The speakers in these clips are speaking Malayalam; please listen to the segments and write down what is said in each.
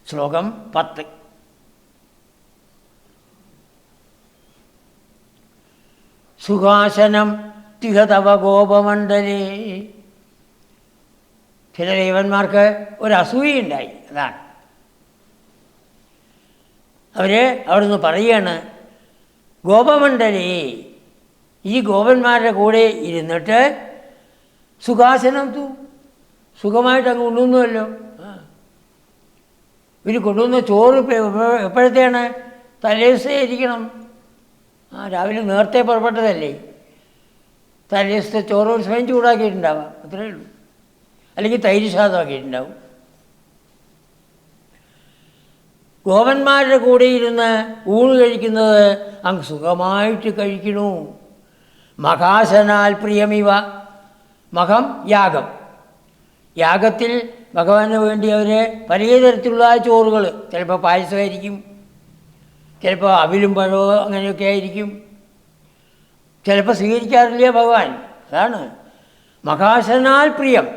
ശ്ലോകം 10. സുഖാസനം തിഹതവ ഗോപമണ്ഡലേ. ചില ദേവന്മാർക്ക് ഒരു അസൂയുണ്ടായി. അതാണ് അവർ അവിടുന്ന് പറയുകയാണ്, ഗോപമണ്ഡലേ, ഈ ഗോപന്മാരുടെ കൂടെ ഇരുന്നിട്ട് സുഖാസനം സുഖമായിട്ട് അങ്ങ് ഉണ്ണുന്നുവല്ലോ. ഇവർ കൊണ്ടുവന്ന ചോറ് എപ്പോഴത്തെയാണ്? തലേദിവസേ ഇരിക്കണം. രാവിലെ നേരത്തെ പുറപ്പെട്ടതല്ലേ, തലേദിവസത്തെ ചോറ് ഒരു സ്വയം ചൂടാക്കിയിട്ടുണ്ടാവാം, അത്രയേ ഉള്ളൂ. അല്ലെങ്കിൽ തൈര് സാധമാക്കിയിട്ടുണ്ടാവും. ഗോപന്മാരുടെ കൂടെ ഇരുന്ന് ഊണ് കഴിക്കുന്നത് അങ്ങ് സുഖമായിട്ട് കഴിക്കണു. മഹാസനാൽ പ്രിയമിവ. മഹം യാഗം. യാഗത്തിൽ ഭഗവാന് വേണ്ടി അവർ പല തരത്തിലുള്ള ചോറുകൾ, ചിലപ്പോൾ പായസമായിരിക്കും, ചിലപ്പോൾ അവിലും പഴവും അങ്ങനെയൊക്കെ ആയിരിക്കും, ചിലപ്പോൾ സ്വീകരിക്കാറില്ല ഭഗവാൻ. അതാണ് മഹാസനാൽ പ്രിയം.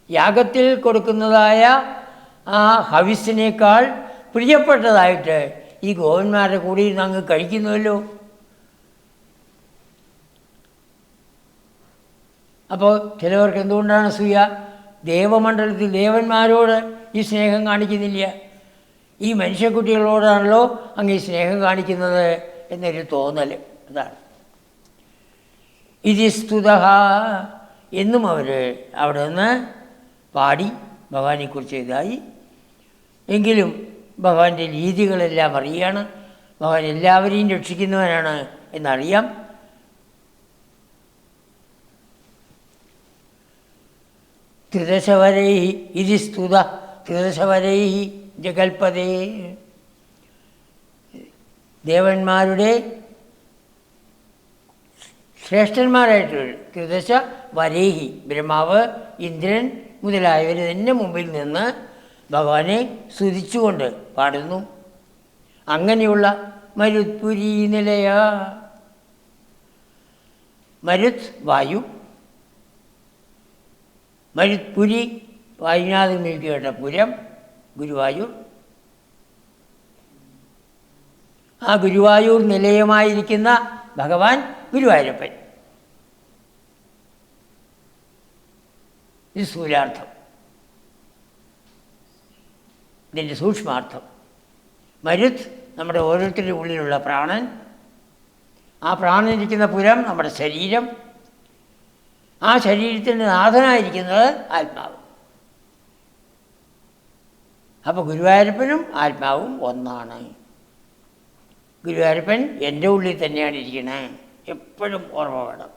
യാഗത്തിൽ കൊടുക്കുന്നതായ ആ ഹവിസിനേക്കാൾ പ്രിയപ്പെട്ടതായിട്ട് ഈ ഗോപന്മാരുടെ കൂടെ ഇരുന്ന് അങ്ങ് കഴിക്കുന്നുവല്ലോ. അപ്പോൾ ചിലവർക്ക് എന്തുകൊണ്ടാണ് അസൂയ? ദേവമണ്ഡലത്തിൽ ദേവന്മാരോട് ഈ സ്നേഹം കാണിക്കുന്നില്ല, ഈ മനുഷ്യക്കുട്ടികളോടാണല്ലോ അങ്ങ് ഈ സ്നേഹം കാണിക്കുന്നത് എന്നൊരു തോന്നൽ. അതാണ് ഇതി സ്തുത എന്നും അവർ അവിടെ നിന്ന് പാടി ഭഗവാനെക്കുറിച്ച് ഇതായി. എങ്കിലും ഭഗവാന്റെ രീതികളെല്ലാം അറിയാണ്, ഭഗവാൻ എല്ലാവരെയും രക്ഷിക്കുന്നവനാണ് എന്നറിയാം. ത്രിദശവരൈ ഇതി സ്തുത ത്രിദശവരൈ ജഗൽപദേ. ദേവന്മാരുടെ ശ്രേഷ്ഠന്മാരായിട്ടുള്ള ത്രിദശ വരേഹി, ബ്രഹ്മാവ്, ഇന്ദ്രൻ മുതലായവർ തന്നെ മുമ്പിൽ നിന്ന് ഭഗവാനെ സ്തുതിച്ചുകൊണ്ട് പാടുന്നു. അങ്ങനെയുള്ള മരുത്പുരി നിലയ. മരുത് വായു, മരുത്പുരി വായുനാഥൻ കേട്ട പുരം ഗുരുവായൂർ. ആ ഗുരുവായൂർ നിലയമായിരിക്കുന്ന ഭഗവാൻ ഗുരുവായൂരപ്പൻ. ഇത് സ്ഥൂലാർത്ഥം. ഇതിൻ്റെ സൂക്ഷ്മാർത്ഥം മരുത് നമ്മുടെ ഓരോരുത്തരുടെ ഉള്ളിലുള്ള പ്രാണൻ. ആ പ്രാണൻ ഇരിക്കുന്ന പുരം നമ്മുടെ ശരീരം. ആ ശരീരത്തിൻ്റെ നാഥനായിരിക്കുന്നത് ആത്മാവ്. അപ്പോൾ ഗുരുവായൂരപ്പനും ആത്മാവും ഒന്നാണ്. ഗുരുവായൂരപ്പൻ എൻ്റെ ഉള്ളിൽ തന്നെയാണ് ഇരിക്കണേ, എപ്പോഴും ഓർമ്മ വേണം.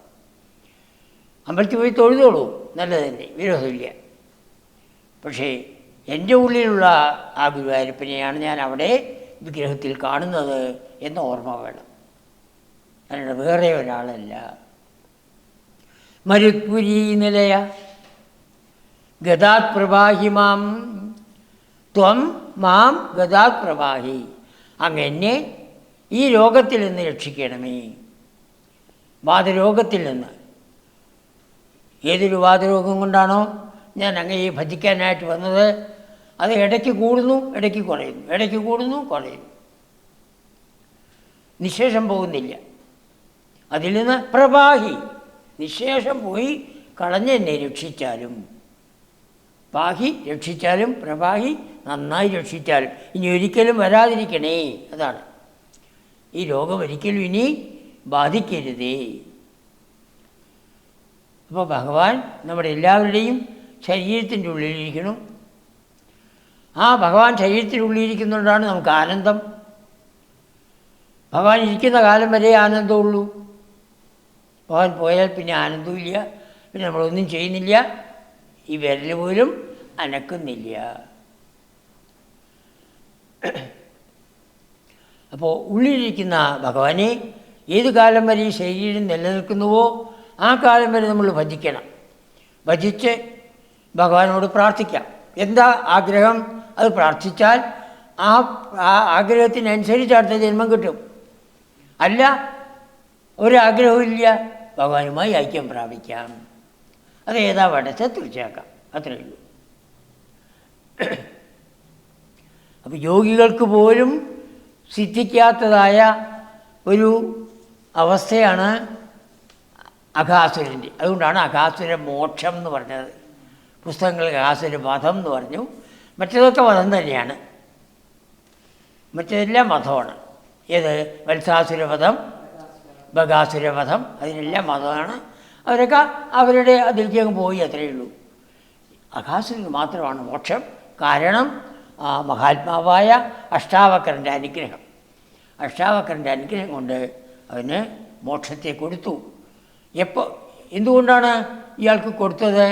അമ്പലത്തിൽ പോയി തൊഴുതോളൂ, നല്ലത് തന്നെ, വിരോധമില്ല. പക്ഷേ എൻ്റെ ഉള്ളിലുള്ള ആ ഗുരുവായൂരപ്പനെയാണ് ഞാൻ അവിടെ വിഗ്രഹത്തിൽ കാണുന്നത് എന്ന് ഓർമ്മ വേണം, അല്ലാതെ വേറെ ഒരാളല്ല. മരുത്പുരി നിലയ ഗതാത് പ്രവാഹി മാം ത്വം മാം ഗതാത് പ്രവാഹി. അങ്ങെന്നെ ഈ രോഗത്തിൽ നിന്ന് രക്ഷിക്കണമേ. വാതരോഗത്തിൽ നിന്ന്. ഏതൊരു വാതരോഗം കൊണ്ടാണോ ഞാൻ അങ്ങയെ ഭജിക്കാനായിട്ട് വന്നത്, അത് ഇടയ്ക്ക് കൂടുന്നു, ഇടയ്ക്ക് കുറയുന്നു, ഇടയ്ക്ക് കൂടുന്നു, കുറയുന്നു, നിശേഷം പോകുന്നില്ല. അതിൽ നിന്ന് പ്രവാഹി, നിശേഷം പോയി കളഞ്ഞെന്നെ രക്ഷിച്ചാലും. പാഹി രക്ഷിച്ചാലും, പ്രവാഹി നന്നായി രക്ഷിച്ചാലും. ഇനി ഒരിക്കലും വരാതിരിക്കണേ. അതാണ് ഈ രോഗം ഒരിക്കലും ഇനി ബാധിക്കരുതേ. അപ്പോൾ ഭഗവാൻ നമ്മുടെ എല്ലാവരുടെയും ശരീരത്തിൻ്റെ ഉള്ളിലിരിക്കണം. ആ ഭഗവാൻ ശരീരത്തിനുള്ളിലിരിക്കുന്നതുകൊണ്ടാണ് നമുക്ക് ആനന്ദം. ഭഗവാൻ ഇരിക്കുന്ന കാലം വരെ ആനന്ദമുള്ളൂ. ഭഗവാൻ പോയാൽ പിന്നെ ആനന്ദമില്ല, പിന്നെ നമ്മളൊന്നും ചെയ്യുന്നില്ല, ഈ വിരൽ പോലും അനക്കുന്നില്ല. അപ്പോൾ ഉള്ളിലിരിക്കുന്ന ഭഗവാനെ ഏത് കാലം വരെ ഈ ശരീരം നിലനിൽക്കുന്നുവോ ആ കാലം വരെ നമ്മൾ ഭജിക്കണം. ഭജിച്ച് ഭഗവാനോട് പ്രാർത്ഥിക്കാം. എന്താ ആഗ്രഹം, അത് പ്രാർത്ഥിച്ചാൽ ആ ആഗ്രഹത്തിനനുസരിച്ച് അടുത്ത ജന്മം കിട്ടും. അല്ല ഒരാഗ്രഹവും ഇല്ല, ഭഗവാനുമായി ഐക്യം പ്രാപിക്കാം. അത് ഏതാ വടച്ച തീർച്ചയാക്കാം, അത്രയേ ഉള്ളൂ. അപ്പോൾ യോഗികൾക്ക് പോലും സിദ്ധിക്കാത്തതായ ഒരു അവസ്ഥയാണ് അഘാസുരൻ്റെ. അതുകൊണ്ടാണ് അഘാസുര മോക്ഷം എന്ന് പറഞ്ഞത്. പുസ്തകങ്ങളിൽ അഘാസുര വധം എന്ന് പറഞ്ഞു. മറ്റേതൊക്കെ വധം തന്നെയാണ്, മറ്റേതെല്ലാം വധമാണ്. ഏത് വത്സാസുരവധം, ബകാസുരവധം, അതിനെല്ലാം വധമാണ്. അവരൊക്കെ അവരുടെ അതിലേക്ക് പോയി, അത്രയേ ഉള്ളൂ. അഘാസുരന് മാത്രമാണ് മോക്ഷം. കാരണം മഹാത്മാവായ അഷ്ടാവക്രൻ്റെ അനുഗ്രഹം. അഷ്ടാവക്രൻ്റെ അനുഗ്രഹം കൊണ്ട് അവന് മോക്ഷത്തെ കൊടുത്തു. എന്തുകൊണ്ടാണ് ഇയാൾക്ക് കൊടുത്തത്?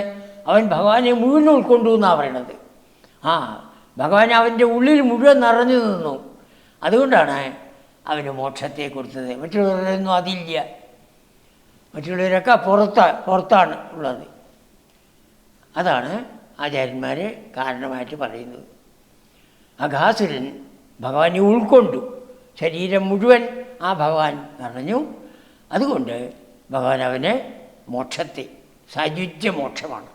അവൻ ഭഗവാനെ മുഴുവൻ ഉൾക്കൊണ്ടു എന്നാണ് പറയണത്. ഭഗവാൻ അവൻ്റെ ഉള്ളിൽ മുഴുവൻ നിറഞ്ഞു നിന്നു. അതുകൊണ്ടാണ് അവന് മോക്ഷത്തെ കൊടുത്തത്. മറ്റുള്ളവരൊന്നും അതില്ല. മറ്റുള്ളവരൊക്കെ പുറത്താണ് ഉള്ളത്. അതാണ് ആചാര്യന്മാർ കാരണമായിട്ട് പറയുന്നത്. അഘാസുരൻ ഭഗവാനെ ഉൾക്കൊണ്ടു, ശരീരം മുഴുവൻ ആ ഭഗവാൻ നിറഞ്ഞു. അതുകൊണ്ട് ഭഗവാൻ അവന് മോക്ഷത്തെ, സായുജ്യ മോക്ഷമാണ്.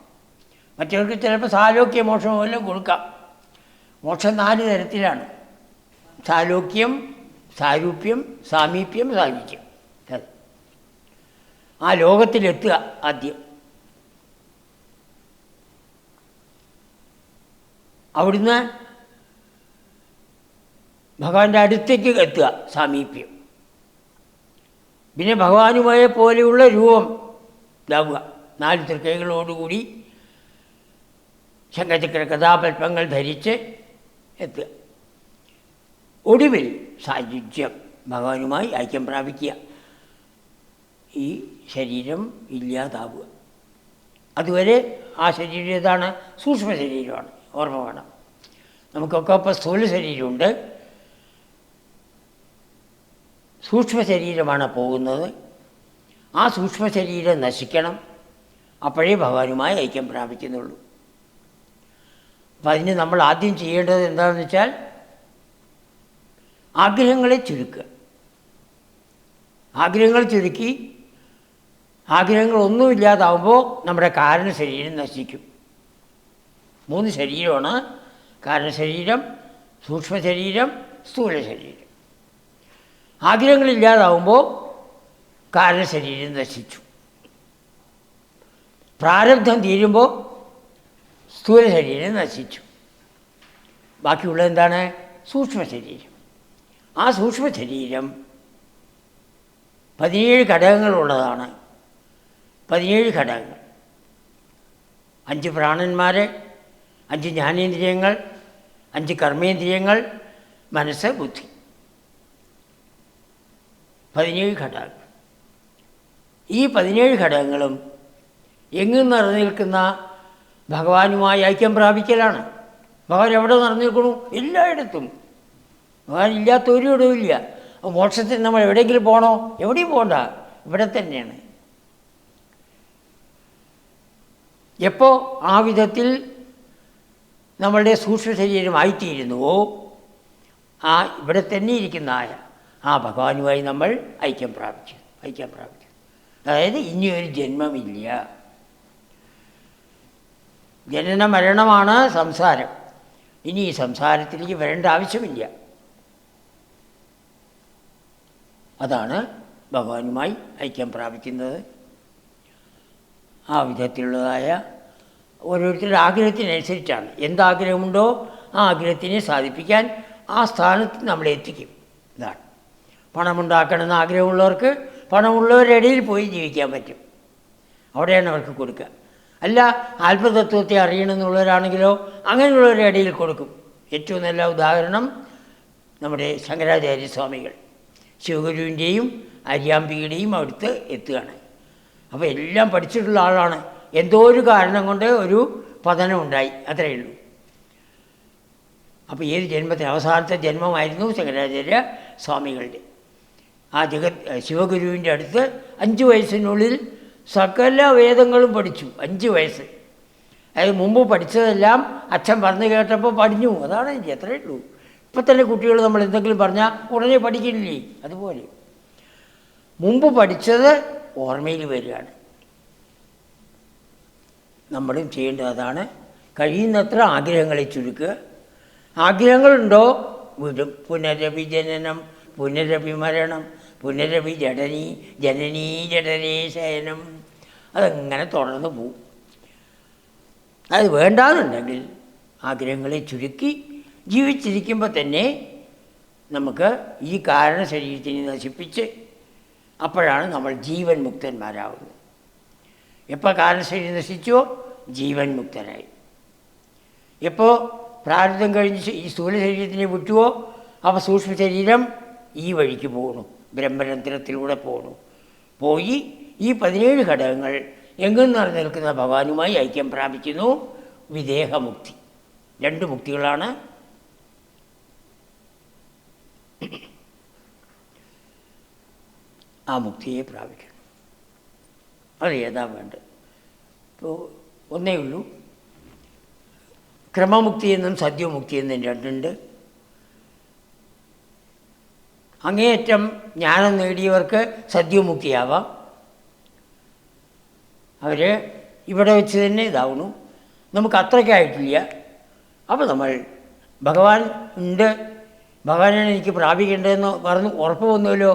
മറ്റവർക്ക് ചിലപ്പോൾ സാലോക്യ മോക്ഷം പോലും കൊടുക്കാം. മോക്ഷം 4 തരത്തിലാണ്: സാലോക്യം, സാരൂപ്യം, സാമീപ്യം, സായുജ്യം. ആ ലോകത്തിലെത്തുക ആദ്യം, അവിടുന്ന് ഭഗവാന്റെ അടുത്തേക്ക് എത്തുക, സാമീപ്യം. പിന്നെ ഭഗവാനുമായ പോലെയുള്ള രൂപം ഇതാവുക, 4 തൃക്കൈകളോടുകൂടി ശംഖചക്ര കഥാപൽപ്പങ്ങൾ ധരിച്ച് എത്തുക. ഒടുവിൽ സായുജ്യം, ഭഗവാനുമായി ഐക്യം പ്രാപിക്കുക, ഈ ശരീരം ഇല്ലാതാവുക. അതുവരെ ആ ശരീരം ഏതാണ്? സൂക്ഷ്മ ശരീരമാണ്. ഓർമ്മ വേണം. നമുക്കൊക്കെ ഇപ്പോൾ സ്ഥൂല ശരീരമുണ്ട്, സൂക്ഷ്മ ശരീരമാണ് പോകുന്നത്. ആ സൂക്ഷ്മ ശരീരം നശിക്കണം, അപ്പോഴേ ഭഗവാനുമായി ഐക്യം പ്രാപിക്കുന്നുള്ളൂ. അപ്പം അതിന് നമ്മൾ ആദ്യം ചെയ്യേണ്ടത് എന്താണെന്ന് വെച്ചാൽ ആഗ്രഹങ്ങളെ ചുരുക്കുക. ആഗ്രഹങ്ങൾ ചുരുക്കി ആഗ്രഹങ്ങളൊന്നുമില്ലാതാവുമ്പോൾ നമ്മുടെ കാരണ ശരീരം നശിക്കും. 3 ശരീരമാണ്: കാരണശരീരം, സൂക്ഷ്മ ശരീരം, സ്ഥൂല ശരീരം. ആഗ്രഹങ്ങളില്ലാതാവുമ്പോൾ കാരണശരീരം നശിച്ചു. പ്രാരബ്ധം തീരുമ്പോൾ സ്ഥൂല ശരീരം നശിച്ചു. ബാക്കിയുള്ളത് എന്താണ്? സൂക്ഷ്മ ശരീരം. ആ സൂക്ഷ്മ ശരീരം 17 ഘടകങ്ങളുള്ളതാണ്. 17 ഘടകങ്ങൾ: 5 പ്രാണന്മാർ, 5 ജ്ഞാനേന്ദ്രിയങ്ങൾ, 5 കർമ്മേന്ദ്രിയങ്ങൾ, മനസ്സ്, ബുദ്ധി. 17 ഘടകങ്ങൾ. ഈ 17 ഘടകങ്ങളും എങ്ങും നിറഞ്ഞിരിക്കുന്ന ഭഗവാനുമായി ഐക്യം പ്രാപിക്കലാണ്. ഭഗവാൻ എവിടെ നിറഞ്ഞിരിക്കണു? എല്ലായിടത്തും. ഭഗവാൻ ഇല്ലാത്ത ഒരു ഇടവുമില്ല. മോക്ഷത്തിന് നമ്മൾ എവിടെയെങ്കിലും പോകണോ? എവിടെയും പോകണ്ട, ഇവിടെ തന്നെയാണ്. എപ്പോൾ ആ വിധത്തിൽ നമ്മളുടെ സൂക്ഷ്മ ശരീരമായിത്തീരുന്നുവോ, ഇവിടെ തന്നെ ഇരിക്കുന്ന ആ ഭഗവാനുമായി നമ്മൾ ഐക്യം പ്രാപിച്ചു. അതായത് ഇനിയൊരു ജന്മമില്ല. ജനന മരണമാണ് സംസാരം. ഇനി ഈ സംസാരത്തിലേക്ക് വരേണ്ട ആവശ്യമില്ല. അതാണ് ഭഗവാനുമായി ഐക്യം പ്രാപിക്കുന്നത്. ആ വിധത്തിലുള്ളതായ ഓരോരുത്തരുടെ ആഗ്രഹത്തിനനുസരിച്ചാണ്. എന്താഗ്രഹമുണ്ടോ ആ ആഗ്രഹത്തിനെ സാധിപ്പിക്കാൻ ആ സ്ഥാനത്ത് നമ്മളെ എത്തിക്കും. ഇതാണ്. പണമുണ്ടാക്കണമെന്ന് ആഗ്രഹമുള്ളവർക്ക് പണമുള്ളവരുടെ ഇടയിൽ പോയി ജീവിക്കാൻ പറ്റും. അവിടെയാണ് അവർക്ക് കൊടുക്കുക. അല്ല, ആത്മതത്വത്തെ അറിയണമെന്നുള്ളവരാണെങ്കിലോ അങ്ങനെയുള്ളവരുടെ ഇടയിൽ കൊടുക്കും. ഏറ്റവും നല്ല ഉദാഹരണം നമ്മുടെ ശങ്കരാചാര്യസ്വാമികൾ. ശിവഗുരുവിൻ്റെയും അരിയാമ്പികയുടെയും അടുത്ത് എത്തുകയാണ്. അപ്പോൾ എല്ലാം പഠിച്ചിട്ടുള്ള ആളാണ്. എന്തോ ഒരു കാരണം കൊണ്ട് ഒരു പതനം ഉണ്ടായി, അത്രയേ ഉള്ളൂ. അപ്പോൾ ഏത് ജന്മത്തിന് അവസാനത്തെ ജന്മമായിരുന്നു ശങ്കരാചാര്യ സ്വാമികളുടെ. ആ ശിവഗുരുവിൻ്റെ അടുത്ത് 5 വയസ്സിനുള്ളിൽ സകല വേദങ്ങളും പഠിച്ചു. 5 വയസ്സ്. അതായത് മുമ്പ് പഠിച്ചതെല്ലാം അച്ഛൻ പറഞ്ഞു കേട്ടപ്പോൾ പഠിഞ്ഞു. അതാണ് എനിക്ക്, അത്രയേ ഉള്ളൂ. ഇപ്പം തന്നെ കുട്ടികൾ നമ്മൾ എന്തെങ്കിലും പറഞ്ഞാൽ ഉടനെ പഠിക്കില്ലേ? അതുപോലെ മുമ്പ് പഠിച്ചത് ഓർമ്മയിൽ വരികയാണ്. നമ്മളും ചെയ്യേണ്ടത് അതാണ്. കഴിയുന്നത്ര ആഗ്രഹങ്ങളെ ചുരുക്കുക. ആഗ്രഹങ്ങളുണ്ടോ വിടും. പുനരഭിജനനം, പുനരഭിമരണം, പുനരഭി ജനനീ ജഠരേ ശയനം. അതങ്ങനെ തുടർന്ന് പോവും. അത് വേണ്ടാന്നുണ്ടെങ്കിൽ ആഗ്രഹങ്ങളെ ചുരുക്കി ജീവിച്ചിരിക്കുമ്പോൾ തന്നെ നമുക്ക് ഈ കാരണ ശരീരത്തിനെ നശിപ്പിച്ച് അപ്പോഴാണ് നമ്മൾ ജീവൻ മുക്തന്മാരാകുന്നത്. എപ്പോൾ കാരണശരീരം നശിച്ചോ ജീവൻ മുക്തനായി. എപ്പോൾ പ്രാരബ്ധം കഴിഞ്ഞ് ഈ സ്ഥൂല ശരീരത്തിനെ വിട്ടുവോ അപ്പോൾ സൂക്ഷ്മ ശരീരം ഈ വഴിക്ക് പോകണു, ബ്രഹ്മരന്ധ്രത്തിലൂടെ പോകണു. പോയി ഈ 17 ഘടകങ്ങൾ എങ്ങും നിറഞ്ഞു നിൽക്കുന്ന ഭഗവാനുമായി ഐക്യം പ്രാപിക്കുന്നു. വിദേഹമുക്തി. 2 മുക്തികളാണ്. ആ മുക്തിയെ പ്രാപിക്കണം. അത് ഏതാ വേണ്ടത്? ഇപ്പോൾ ഒന്നേ ഉള്ളൂ. ക്രമമുക്തി എന്നും സദ്യമുക്തി എന്നും 2ഉണ്ട്. അങ്ങേയറ്റം ജ്ഞാനം നേടിയവർക്ക് സദ്യമുക്തിയാവാം. അവർ ഇവിടെ വെച്ച് തന്നെ ഇതാവണു. നമുക്ക് അത്രയ്ക്കായിട്ടില്ല. അപ്പോൾ നമ്മൾ ഭഗവാൻ ഉണ്ട്, ഭഗവാനാണ് എനിക്ക് പ്രാപിക്കേണ്ടതെന്ന് പറഞ്ഞ് ഉറപ്പ് വന്നുവല്ലോ.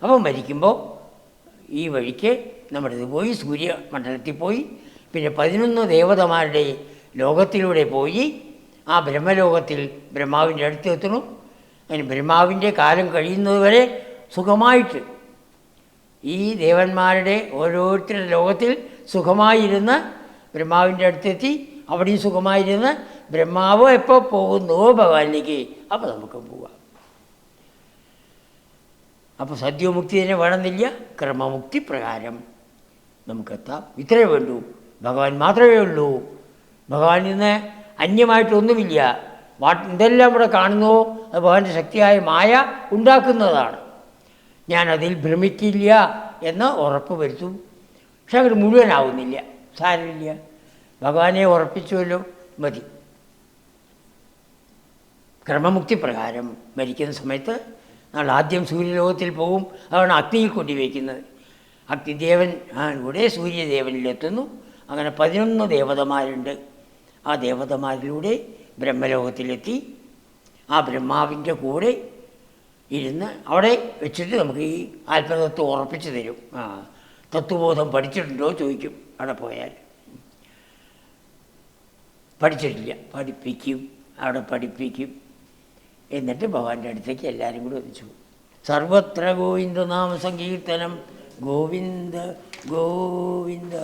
അപ്പം മരിക്കുമ്പോൾ ഈ വഴിക്ക് നമ്മുടെ ഇത് പോയി സൂര്യമണ്ഡലത്തിൽ പോയി, പിന്നെ 11 ദേവതമാരുടെ ലോകത്തിലൂടെ പോയി ആ ബ്രഹ്മലോകത്തിൽ ബ്രഹ്മാവിൻ്റെ അടുത്ത് എത്തണം. അതിന് ബ്രഹ്മാവിൻ്റെ കാലം കഴിയുന്നതുവരെ സുഖമായിട്ട് ഈ ദേവന്മാരുടെ ഓരോരുത്തരുടെ ലോകത്തിൽ സുഖമായിരുന്ന് ബ്രഹ്മാവിൻ്റെ അടുത്തെത്തി അവിടെയും സുഖമായിരുന്ന് ബ്രഹ്മാവ് എപ്പോൾ പോകുന്നുവോ ഭഗവാനിലേക്ക് അപ്പോൾ നമുക്ക് പോവാം. അപ്പോൾ സദ്യമുക്തി തന്നെ വേണമെന്നില്ല, ക്രമമുക്തി പ്രകാരം നമുക്കെത്താം. ഇത്രയേ വേണ്ടൂ. ഭഗവാൻ മാത്രമേ ഉള്ളൂ. ഭഗവാനിൽ നിന്ന് അന്യമായിട്ടൊന്നുമില്ല. എന്തെല്ലാം ഇവിടെ കാണുന്നുവോ അത് ഭഗവാന്റെ ശക്തിയായ മായ ഉണ്ടാക്കുന്നതാണ്. ഞാനതിൽ ഭ്രമിക്കില്ല എന്ന് ഉറപ്പ് വരുത്തും. പക്ഷെ അങ്ങോട്ട് മുഴുവനാവുന്നില്ല. സാരമില്ല, ഭഗവാനെ ഉറപ്പിച്ചുവല്ലോ, മതി. ക്രമമുക്തി പ്രകാരം മരിക്കുന്ന സമയത്ത് നമ്മൾ ആദ്യം സൂര്യലോകത്തിൽ പോകും. അതാണ് അഗ്നിയിൽ കൊണ്ടുവയ്ക്കുന്നത്. അഗ്നിദേവൻ ഇവിടെ സൂര്യദേവനിലെത്തുന്നു. അങ്ങനെ 11 ദേവതമാരുണ്ട്. ആ ദേവതമാരിലൂടെ ബ്രഹ്മലോകത്തിലെത്തി ആ ബ്രഹ്മാവിൻ്റെ കൂടെ ഇരുന്ന് അവിടെ വെച്ചിട്ട് നമുക്ക് ഈ ആത്മതത്വം ഉറപ്പിച്ചു തരും. തത്വബോധം പഠിച്ചിട്ടുണ്ടോ ചോദിക്കും. അവിടെ പോയാൽ പഠിച്ചിട്ടില്ല, പഠിപ്പിക്കും. അവിടെ പഠിപ്പിക്കും. എന്നിട്ട് ഭഗവാന്റെ അടുത്തേക്ക് എല്ലാവരും കൂടി ഒന്നിച്ചു. സർവത്ര ഗോവിന്ദനാമ സങ്കീർത്തനം. ഗോവിന്ദ ഗോവിന്ദ.